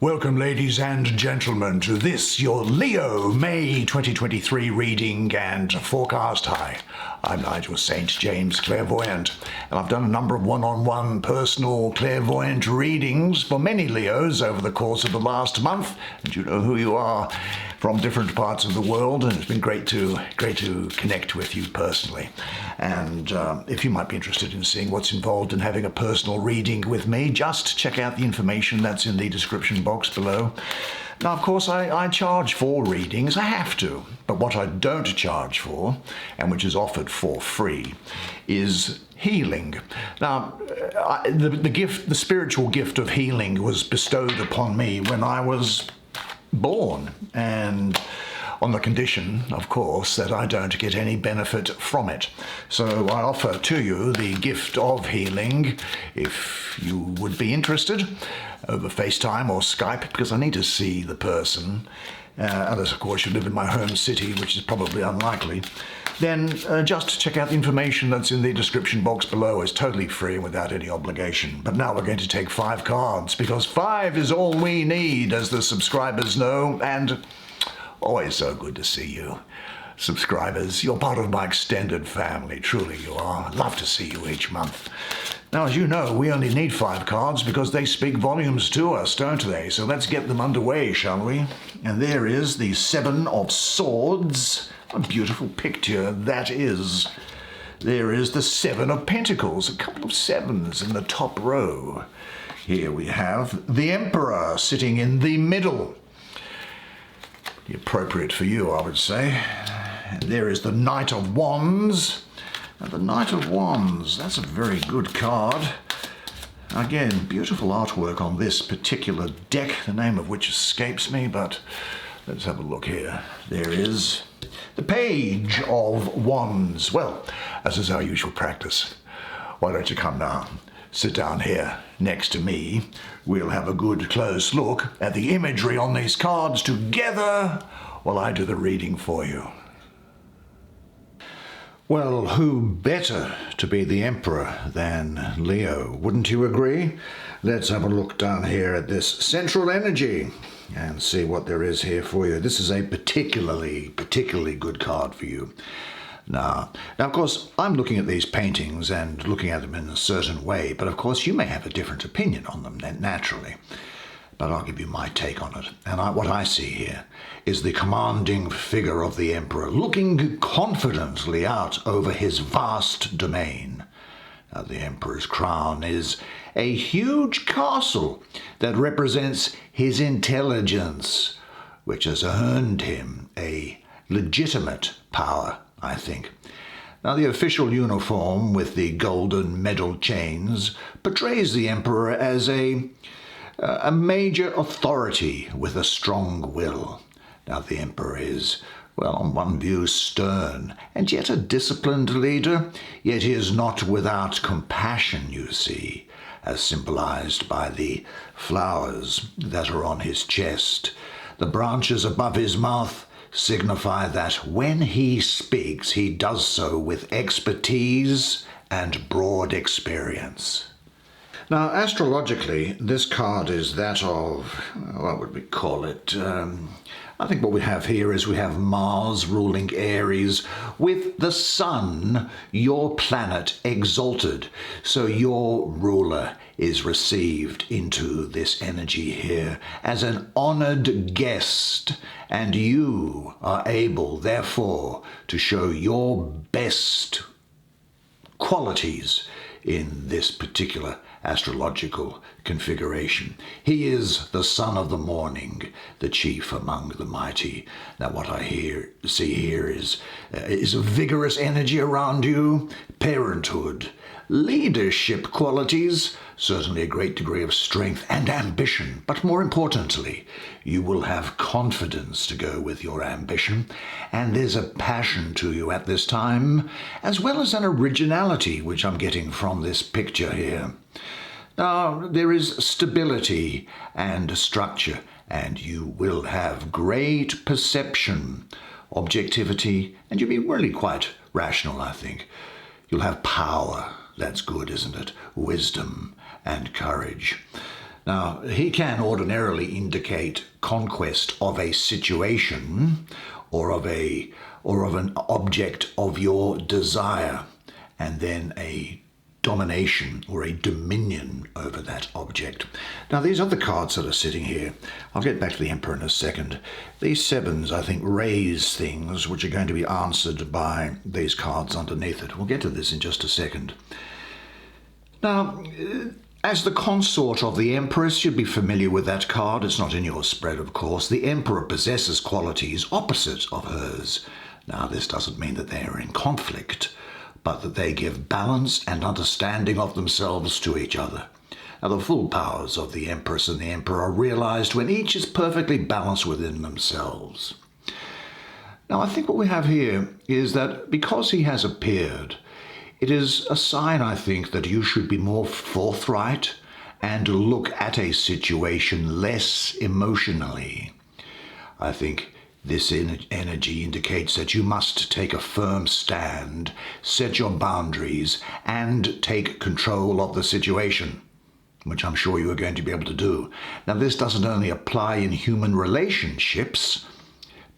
Welcome, ladies and gentlemen, to this, your Leo May 2023 reading and forecast. Hi, I'm Nigel Saint James, clairvoyant, and I've done a number of one-on-one personal clairvoyant readings for many Leos over the course of the last month, and you know who you are from different parts of the world, and it's been great to connect with you personally. And if you might be interested in seeing what's involved in having a personal reading with me, just check out the information that's in the description box below. Now, of course, I charge for readings. I have to. But what I don't charge for, and which is offered for free, is healing. Now, the spiritual gift of healing was bestowed upon me when I was born, and on the condition, of course, that I don't get any benefit from it. So I offer to you the gift of healing, if you would be interested, over FaceTime or Skype, because I need to see the person, unless, of course, you live in my home city, which is probably unlikely. Then just check out the information that's in the description box below. It's totally free and without any obligation. But now we're going to take 5 cards, because 5 is all we need, as the subscribers know, and always so good to see you, subscribers. You're part of my extended family, truly you are. I'd love to see you each month. Now, as you know, we only need 5 cards because they speak volumes to us, don't they? So let's get them underway, shall we? And there is the 7 of Swords. A beautiful picture that is. There is the 7 of Pentacles, a couple of 7s in the top row. Here we have the Emperor sitting in the middle. Appropriate for you, I would say. And there is the Knight of Wands. And the Knight of Wands, that's a very good card. Again, beautiful artwork on this particular deck, the name of which escapes me, but let's have a look here. There is the Page of Wands. Well, as is our usual practice, why don't you come now? Sit down here next to me. We'll have a good close look at the imagery on these cards together while I do the reading for you. Well, who better to be the Emperor than Leo? Wouldn't you agree? Let's have a look down here at this central energy and see what there is here for you. This is a particularly good card for you. Now, of course, I'm looking at these paintings and looking at them in a certain way, but of course you may have a different opinion on them, naturally. But I'll give you my take on it. And what I see here is the commanding figure of the Emperor looking confidently out over his vast domain. Now, the Emperor's crown is a huge castle that represents his intelligence, which has earned him a legitimate power, I think. Now, the official uniform with the golden medal chains portrays the Emperor as a major authority with a strong will. Now, the Emperor is, well, on one view, stern, and yet a disciplined leader, yet he is not without compassion, you see, as symbolized by the flowers that are on his chest. The branches above his mouth signify that when he speaks, he does so with expertise and broad experience. Now, astrologically, this card is that of, what would we call it? I think what we have here is we have Mars ruling Aries with the Sun, your planet, exalted. So your ruler is received into this energy here as an honored guest, and you are able, therefore, to show your best qualities in this particular astrological configuration. He is the son of the morning, the chief among the mighty. Now, what I see here is a vigorous energy around you, parenthood, leadership qualities, certainly a great degree of strength and ambition, but more importantly, you will have confidence to go with your ambition, and there's a passion to you at this time, as well as an originality, which I'm getting from this picture here. Now, there is stability and structure, and you will have great perception, objectivity, and you'll be really quite rational, I think. You'll have power. That's good, isn't it? Wisdom and courage. Now, he can ordinarily indicate conquest of a situation or of an object of your desire, and then a domination or a dominion over that object. Now, these other cards that are sitting here, I'll get back to the Emperor in a second. These sevens, I think, raise things which are going to be answered by these cards underneath it. We'll get to this in just a second. Now, as the consort of the Empress, you'd be familiar with that card. It's not in your spread, of course. The Emperor possesses qualities opposite of hers. Now, this doesn't mean that they are in conflict, but that they give balance and understanding of themselves to each other. Now, the full powers of the Empress and the Emperor are realized when each is perfectly balanced within themselves. Now, I think what we have here is that because he has appeared, it is a sign, I think, that you should be more forthright and look at a situation less emotionally. I think this energy indicates that you must take a firm stand, set your boundaries, and take control of the situation, which I'm sure you are going to be able to do. Now, this doesn't only apply in human relationships,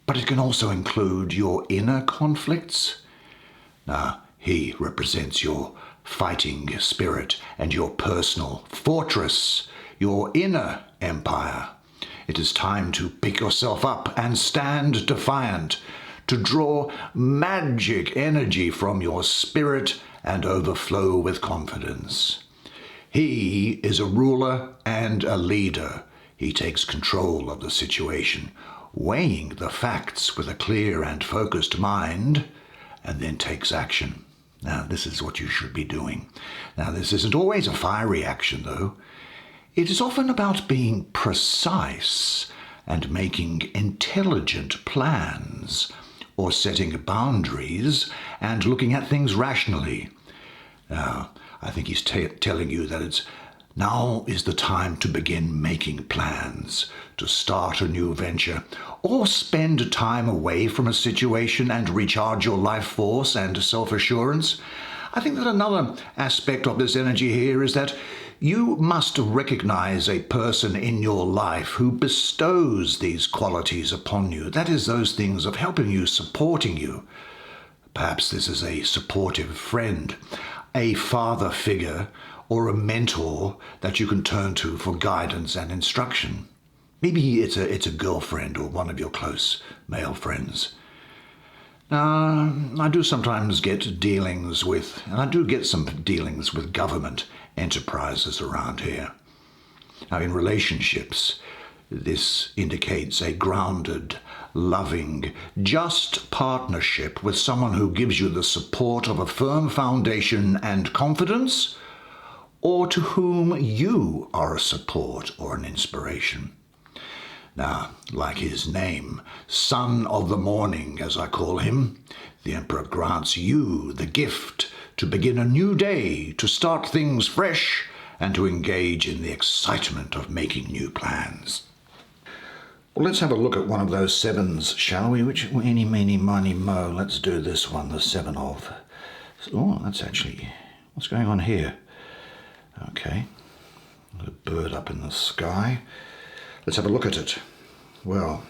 but it can also include your inner conflicts. Now, he represents your fighting spirit and your personal fortress, your inner empire. It is time to pick yourself up and stand defiant, to draw magic energy from your spirit and overflow with confidence. He is a ruler and a leader. He takes control of the situation, weighing the facts with a clear and focused mind, and then takes action. Now, this is what you should be doing. Now, this isn't always a fiery action, though. It is often about being precise and making intelligent plans, or setting boundaries and looking at things rationally. Now, I think he's telling you that now is the time to begin making plans, to start a new venture, or spend time away from a situation and recharge your life force and self-assurance. I think that another aspect of this energy here is that you must recognize a person in your life who bestows these qualities upon you. That is, those things of helping you, supporting you. Perhaps this is a supportive friend, a father figure, or a mentor that you can turn to for guidance and instruction. Maybe it's a girlfriend or one of your close male friends. Now, I do sometimes get dealings with, and I do get some dealings with government enterprises around here. Now, in relationships, this indicates a grounded, loving, just partnership with someone who gives you the support of a firm foundation and confidence, or to whom you are a support or an inspiration. Now, like his name, Son of the Morning, as I call him, the Emperor grants you the gift to begin a new day, to start things fresh, and to engage in the excitement of making new plans. Well, let's have a look at one of those sevens, shall we? Which, eeny, meeny, miny, mo. Let's do this one, the seven of. Oh, that's actually, what's going on here? Okay, a bird up in the sky. Let's have a look at it. Well,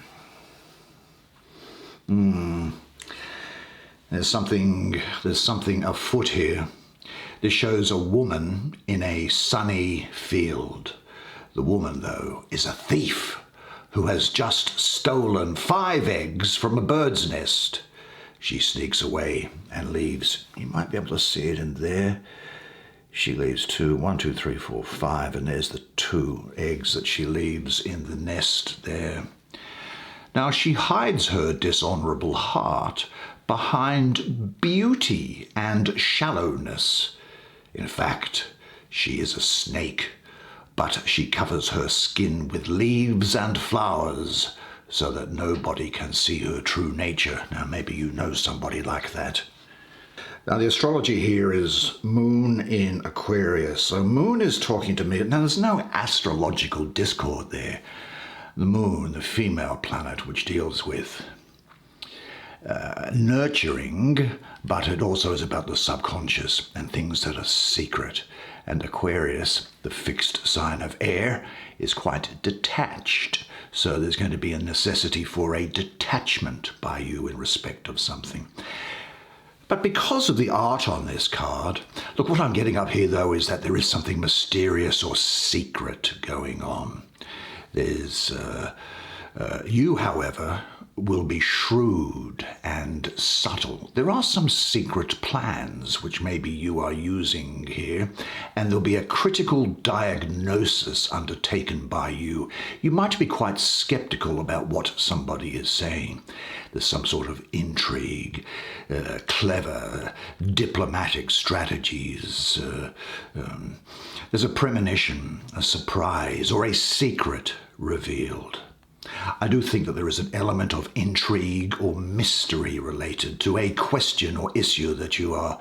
there's something afoot here. This shows a woman in a sunny field. The woman, though, is a thief who has just stolen 5 eggs from a bird's nest. She sneaks away and leaves. You might be able to see it in there. She leaves 2, 1, 2, 3, 4, 5, and there's the 2 eggs that she leaves in the nest there. Now, she hides her dishonorable heart behind beauty and shallowness. In fact, she is a snake, but she covers her skin with leaves and flowers so that nobody can see her true nature. Now, maybe you know somebody like that. Now, the astrology here is Moon in Aquarius. So Moon is talking to me. Now, there's no astrological discord there. The Moon, the female planet, which deals with nurturing, but it also is about the subconscious and things that are secret. And Aquarius, the fixed sign of air, is quite detached. So there's going to be a necessity for a detachment by you in respect of something. But because of the art on this card, look, what I'm getting up here, though, is that there is something mysterious or secret going on. There's you, however, will be shrewd and subtle. There are some secret plans which maybe you are using here, and there'll be a critical diagnosis undertaken by you. You might be quite skeptical about what somebody is saying. There's some sort of intrigue, clever diplomatic strategies. There's a premonition, a surprise, or a secret revealed. I do think that there is an element of intrigue or mystery related to a question or issue that you are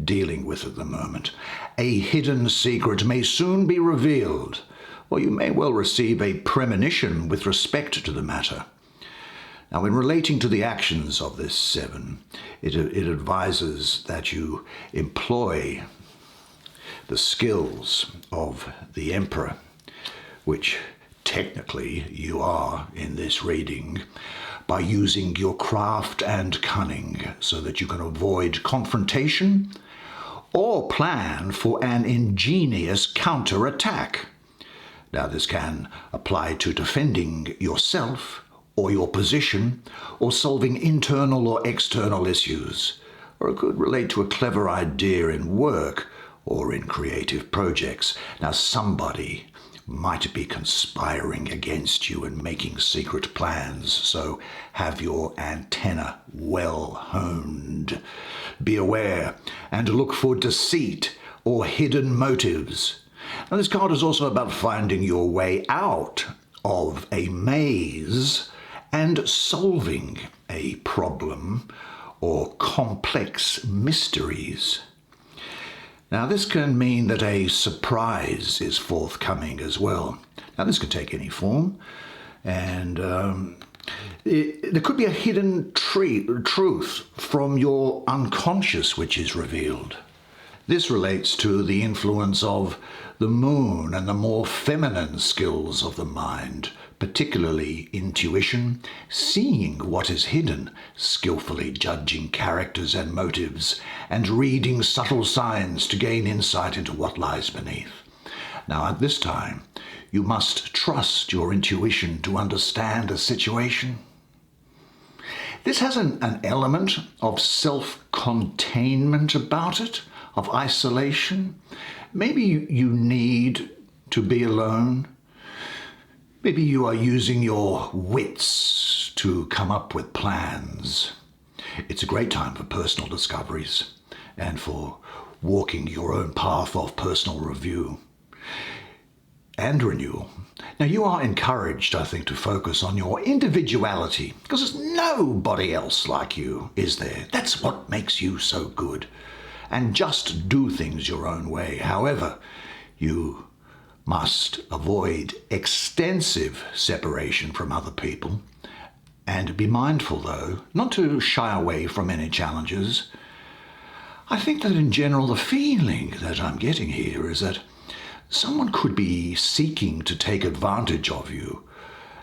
dealing with at the moment. A hidden secret may soon be revealed, or you may well receive a premonition with respect to the matter. Now, in relating to the actions of this 7, it advises that you employ the skills of the Emperor, which technically you are in this reading, by using your craft and cunning so that you can avoid confrontation or plan for an ingenious counter-attack. Now, this can apply to defending yourself or your position, or solving internal or external issues, or it could relate to a clever idea in work or in creative projects. Now, somebody might be conspiring against you and making secret plans, so have your antenna well honed. Be aware and look for deceit or hidden motives. Now, this card is also about finding your way out of a maze and solving a problem or complex mysteries. Now, this can mean that a surprise is forthcoming as well. Now, this could take any form, and there could be a hidden truth from your unconscious which is revealed. This relates to the influence of the moon and the more feminine skills of the mind, particularly intuition, seeing what is hidden, skillfully judging characters and motives, and reading subtle signs to gain insight into what lies beneath. Now, at this time, you must trust your intuition to understand a situation. This has an element of self-containment about it, of isolation. Maybe you need to be alone. Maybe you are using your wits to come up with plans. It's a great time for personal discoveries and for walking your own path of personal review and renewal. Now, you are encouraged, I think, to focus on your individuality, because there's nobody else like you, is there? That's what makes you so good. And just do things your own way. However, you must avoid extensive separation from other people, and be mindful, though, not to shy away from any challenges. I think that in general the feeling that I'm getting here is that someone could be seeking to take advantage of you,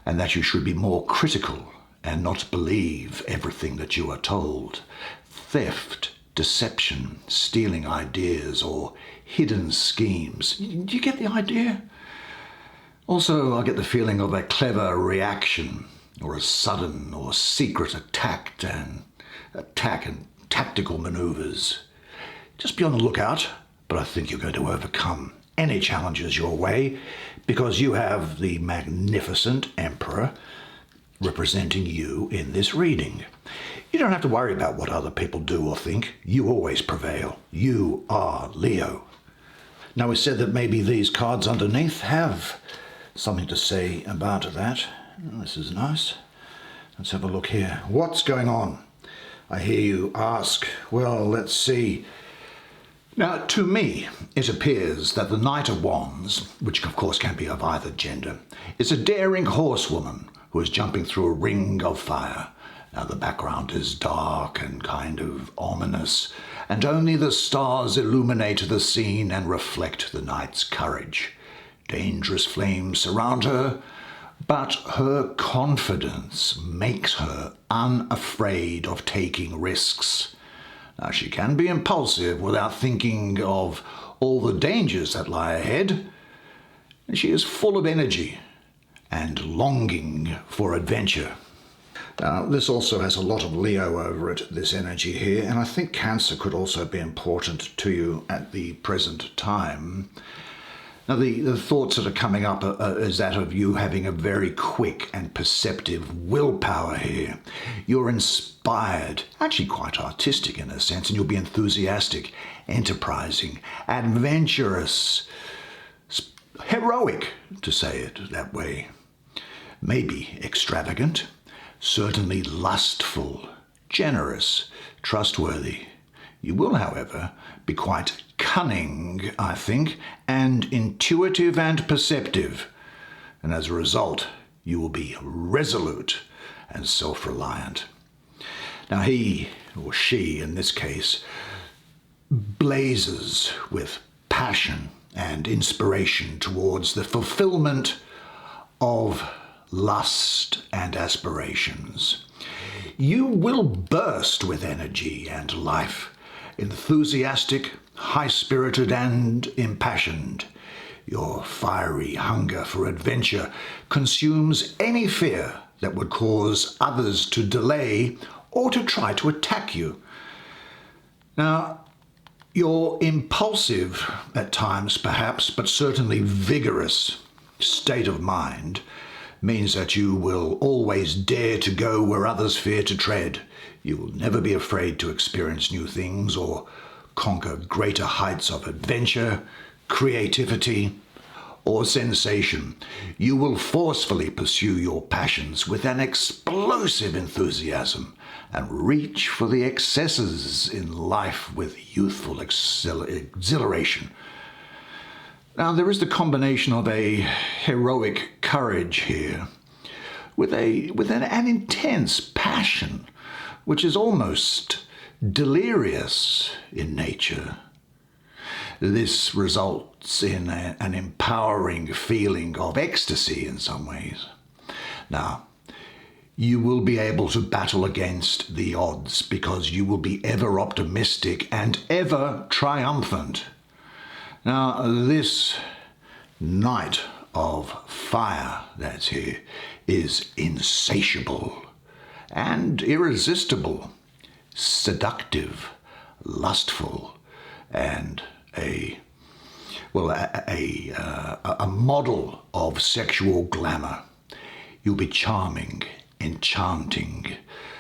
and that you should be more critical and not believe everything that you are told. Theft, deception, stealing ideas, or hidden schemes. Do you get the idea? Also, I get the feeling of a clever reaction, or a sudden or secret attack and tactical maneuvers. Just be on the lookout, but I think you're going to overcome any challenges your way, because you have the magnificent Emperor representing you in this reading. You don't have to worry about what other people do or think. You always prevail. You are Leo. Now, we said that maybe these cards underneath have something to say about that. This is nice. Let's have a look here. What's going on? I hear you ask. Well, let's see. Now, to me, it appears that the Knight of Wands, which of course can be of either gender, is a daring horsewoman who is jumping through a ring of fire. Now the background is dark and kind of ominous, and only the stars illuminate the scene and reflect the night's courage. Dangerous flames surround her, but her confidence makes her unafraid of taking risks. Now she can be impulsive without thinking of all the dangers that lie ahead. She is full of energy and longing for adventure. Now, this also has a lot of Leo over it, this energy here, and I think Cancer could also be important to you at the present time. Now, the thoughts that are coming up is that of you having a very quick and perceptive willpower here. You're inspired, actually quite artistic in a sense, and you'll be enthusiastic, enterprising, adventurous, heroic, to say it that way. Maybe extravagant, certainly lustful, generous, trustworthy. You will, however, be quite cunning, I think, and intuitive and perceptive. And as a result, you will be resolute and self-reliant. Now he, or she in this case, blazes with passion and inspiration towards the fulfillment of lust and aspirations. You will burst with energy and life, enthusiastic, high-spirited and impassioned. Your fiery hunger for adventure consumes any fear that would cause others to delay or to try to attack you. Now, your impulsive at times perhaps, but certainly vigorous state of mind means that you will always dare to go where others fear to tread. You will never be afraid to experience new things or conquer greater heights of adventure, creativity, or sensation. You will forcefully pursue your passions with an explosive enthusiasm and reach for the excesses in life with youthful exhilaration. Now, there is the combination of a heroic courage here with an intense passion, which is almost delirious in nature. This results in an empowering feeling of ecstasy in some ways. Now, you will be able to battle against the odds because you will be ever optimistic and ever triumphant. Now, this knight of fire that's here is insatiable and irresistible, seductive, lustful, and a model of sexual glamour. You'll be charming, enchanting,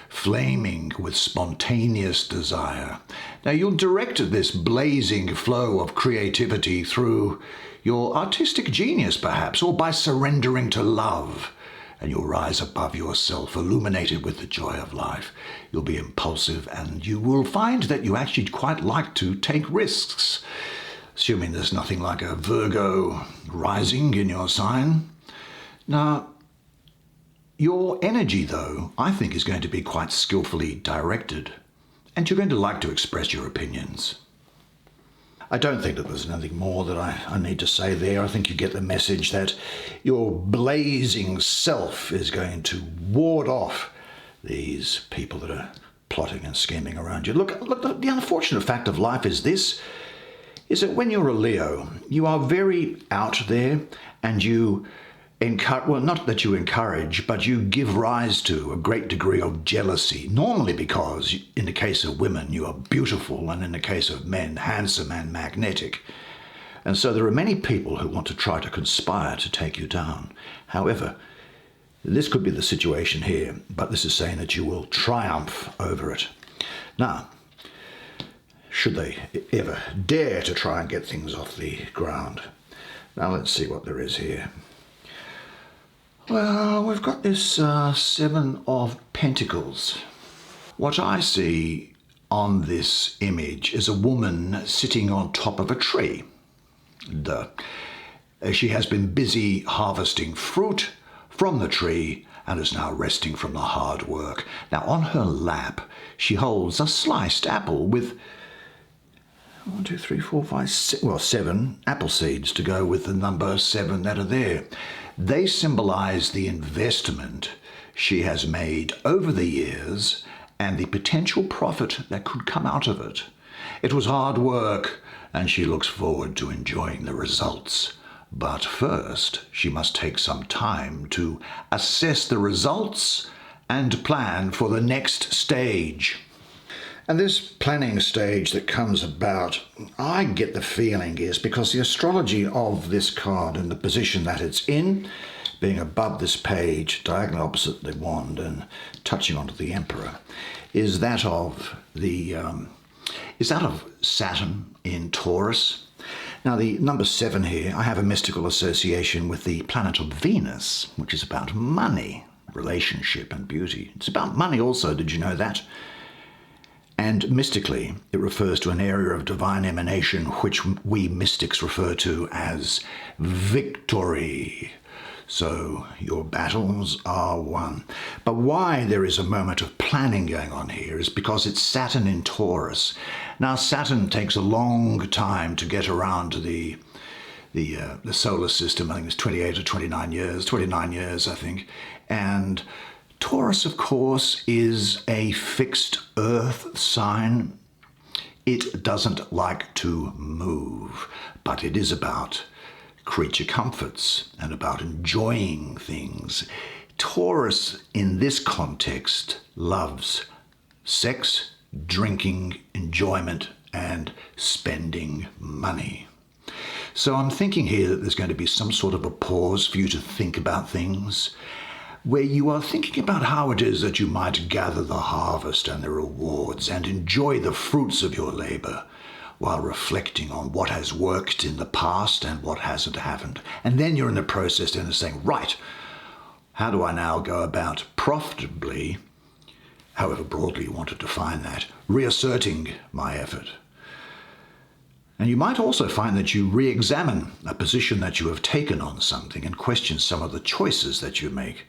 flaming with spontaneous desire. Now, you'll direct this blazing flow of creativity through your artistic genius, perhaps, or by surrendering to love, and you'll rise above yourself, illuminated with the joy of life. You'll be impulsive, and you will find that you actually quite like to take risks, assuming there's nothing like a Virgo rising in your sign. Now, your energy, though, I think is going to be quite skillfully directed, and you're going to like to express your opinions. I don't think that there's anything more that I need to say there. I think you get the message that your blazing self is going to ward off these people that are plotting and scheming around you. Look, the unfortunate fact of life is this, is that when you're a Leo, you are very out there, and you not that you encourage, but you give rise to a great degree of jealousy, normally because, in the case of women, you are beautiful, and in the case of men, handsome and magnetic. And so there are many people who want to try to conspire to take you down. However, this could be the situation here, but this is saying that you will triumph over it. Now, should they ever dare to try and get things off the ground. Now let's see what there is here. Well, we've got this Seven of Pentacles. What I see on this image is a woman sitting on top of a tree. She has been busy harvesting fruit from the tree and is now resting from the hard work. Now on her lap, she holds a sliced apple with 1, 2, 3, 4, 5, 6, 7 apple seeds to go with the number 7 that are there. They symbolize the investment she has made over the years and the potential profit that could come out of it. It was hard work, and she looks forward to enjoying the results. But first, she must take some time to assess the results and plan for the next stage. And this planning stage that comes about, I get the feeling is because the astrology of this card and the position that it's in, being above this page, diagonal opposite the wand and touching onto the Emperor, is that of Saturn in Taurus. Now the number 7 here, I have a mystical association with the planet of Venus, which is about money, relationship and beauty. It's about money also, did you know that? And mystically, it refers to an area of divine emanation which we mystics refer to as victory. So your battles are won. But why there is a moment of planning going on here is because it's Saturn in Taurus. Now Saturn takes a long time to get around to the solar system. I think it's 28 or 29 years, I think. And Taurus, of course, is a fixed earth sign. It doesn't like to move, but it is about creature comforts and about enjoying things. Taurus, in this context, loves sex, drinking, enjoyment, and spending money. So I'm thinking here that there's going to be some sort of a pause for you to think about things, where you are thinking about how it is that you might gather the harvest and the rewards and enjoy the fruits of your labor while reflecting on what has worked in the past and what haven't. And then you're in the process then of saying, right, how do I now go about profitably, however broadly you want to define that, reasserting my effort? And you might also find that you re-examine a position that you have taken on something and question some of the choices that you make.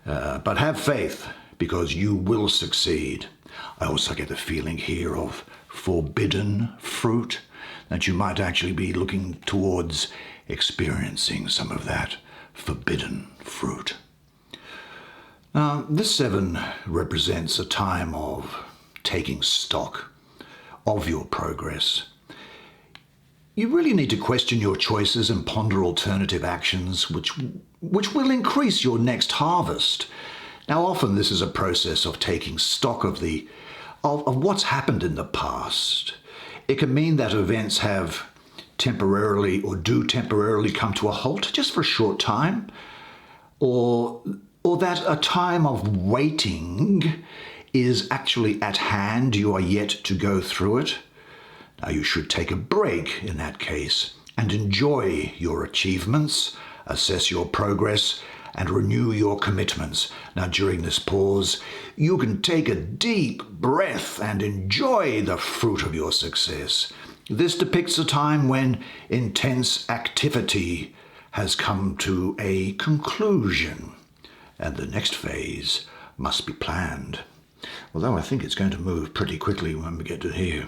But have faith, because you will succeed. I also get the feeling here of forbidden fruit, that you might actually be looking towards experiencing some of that forbidden fruit. Now, this 7 represents a time of taking stock of your progress. You really need to question your choices and ponder alternative actions which will increase your next harvest. Now, often this is a process of taking stock of what's happened in the past. It can mean that events have temporarily or do temporarily come to a halt just for a short time, or that a time of waiting is actually at hand. You are yet to go through it. Now, you should take a break in that case and enjoy your achievements, assess your progress, and renew your commitments. Now, during this pause, you can take a deep breath and enjoy the fruit of your success. This depicts a time when intense activity has come to a conclusion, and the next phase must be planned. Although I think it's going to move pretty quickly when we get to here.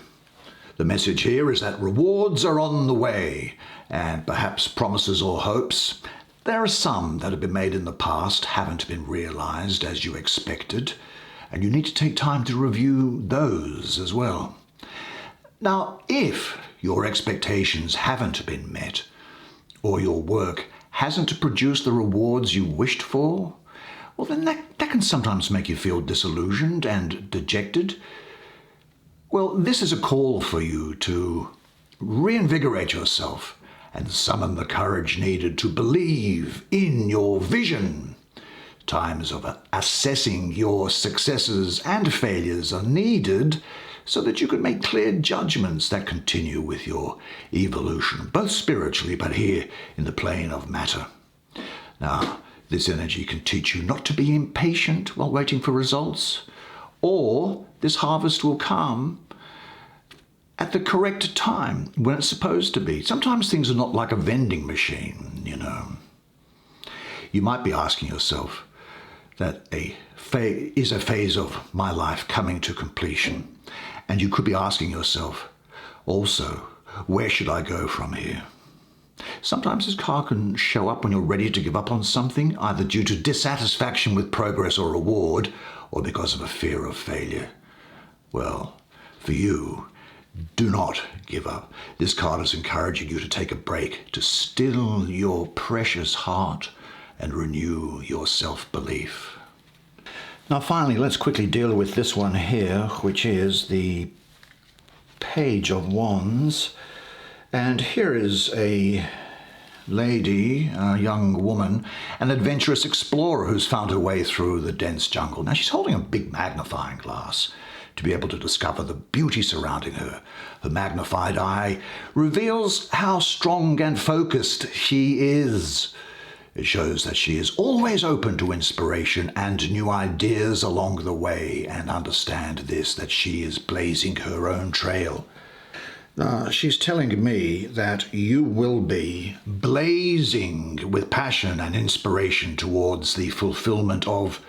The message here is that rewards are on the way, and perhaps promises or hopes. There are some that have been made in the past, haven't been realized as you expected, and you need to take time to review those as well. Now, if your expectations haven't been met, or your work hasn't produced the rewards you wished for, well, then that can sometimes make you feel disillusioned and dejected. Well, this is a call for you to reinvigorate yourself and summon the courage needed to believe in your vision. Times of assessing your successes and failures are needed so that you can make clear judgments that continue with your evolution, both spiritually but here in the plane of matter. Now, this energy can teach you not to be impatient while waiting for results, or this harvest will come at the correct time when it's supposed to be. Sometimes things are not like a vending machine, you know. You might be asking yourself, that is a phase of my life coming to completion. And you could be asking yourself, also, where should I go from here? Sometimes this card can show up when you're ready to give up on something, either due to dissatisfaction with progress or reward, or because of a fear of failure. Well, for you, do not give up. This card is encouraging you to take a break, to still your precious heart and renew your self-belief. Now finally, let's quickly deal with this one here, which is the Page of Wands. And here is a lady, a young woman, an adventurous explorer who's found her way through the dense jungle. Now she's holding a big magnifying glass to be able to discover the beauty surrounding her. Her magnified eye reveals how strong and focused she is. It shows that she is always open to inspiration and new ideas along the way, and understand this, that she is blazing her own trail. She's telling me that you will be blazing with passion and inspiration towards the fulfillment of,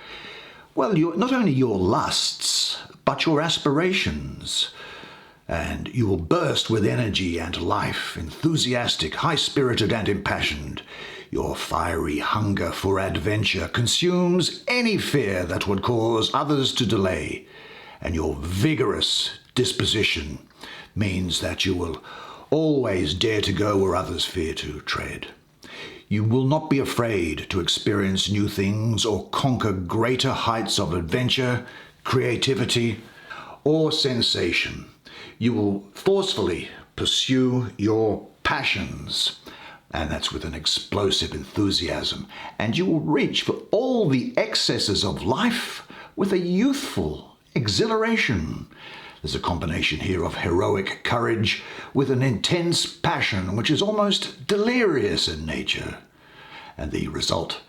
well, not only your lusts, but your aspirations. And you will burst with energy and life, enthusiastic, high-spirited and impassioned. Your fiery hunger for adventure consumes any fear that would cause others to delay, and your vigorous disposition means that you will always dare to go where others fear to tread. You will not be afraid to experience new things or conquer greater heights of adventure, creativity, or sensation. You will forcefully pursue your passions, and that's with an explosive enthusiasm, and you will reach for all the excesses of life with a youthful exhilaration. There's a combination here of heroic courage with an intense passion which is almost delirious in nature. And the result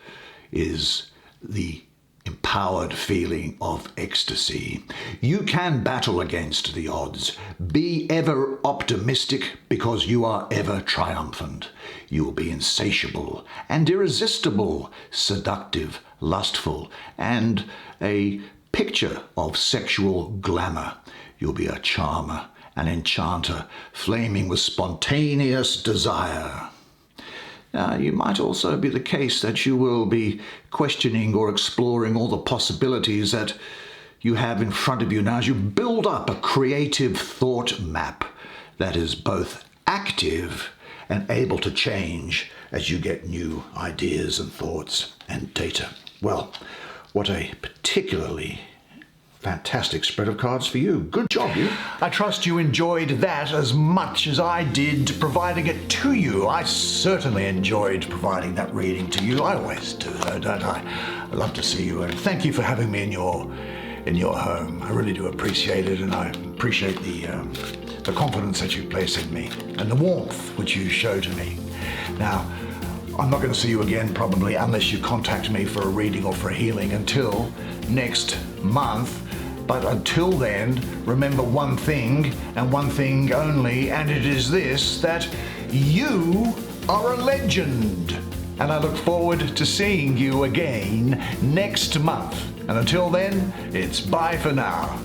is the empowered feeling of ecstasy. You can battle against the odds. Be ever optimistic because you are ever triumphant. You will be insatiable and irresistible, seductive, lustful, and a picture of sexual glamour. You'll be a charmer, an enchanter, flaming with spontaneous desire. Now, you might also be the case that you will be questioning or exploring all the possibilities that you have in front of you now as you build up a creative thought map that is both active and able to change as you get new ideas and thoughts and data. Well, what a particularly fantastic spread of cards for you. Good job, you. I trust you enjoyed that as much as I did providing it to you. I certainly enjoyed providing that reading to you. I always do, though, don't I? I love to see you, and thank you for having me in your home. I really do appreciate it, and I appreciate the confidence that you place in me and the warmth which you show to me. Now, I'm not going to see you again probably unless you contact me for a reading or for a healing until next month. But until then, remember one thing and one thing only, and it is this, that you are a legend. And I look forward to seeing you again next month. And until then, it's bye for now.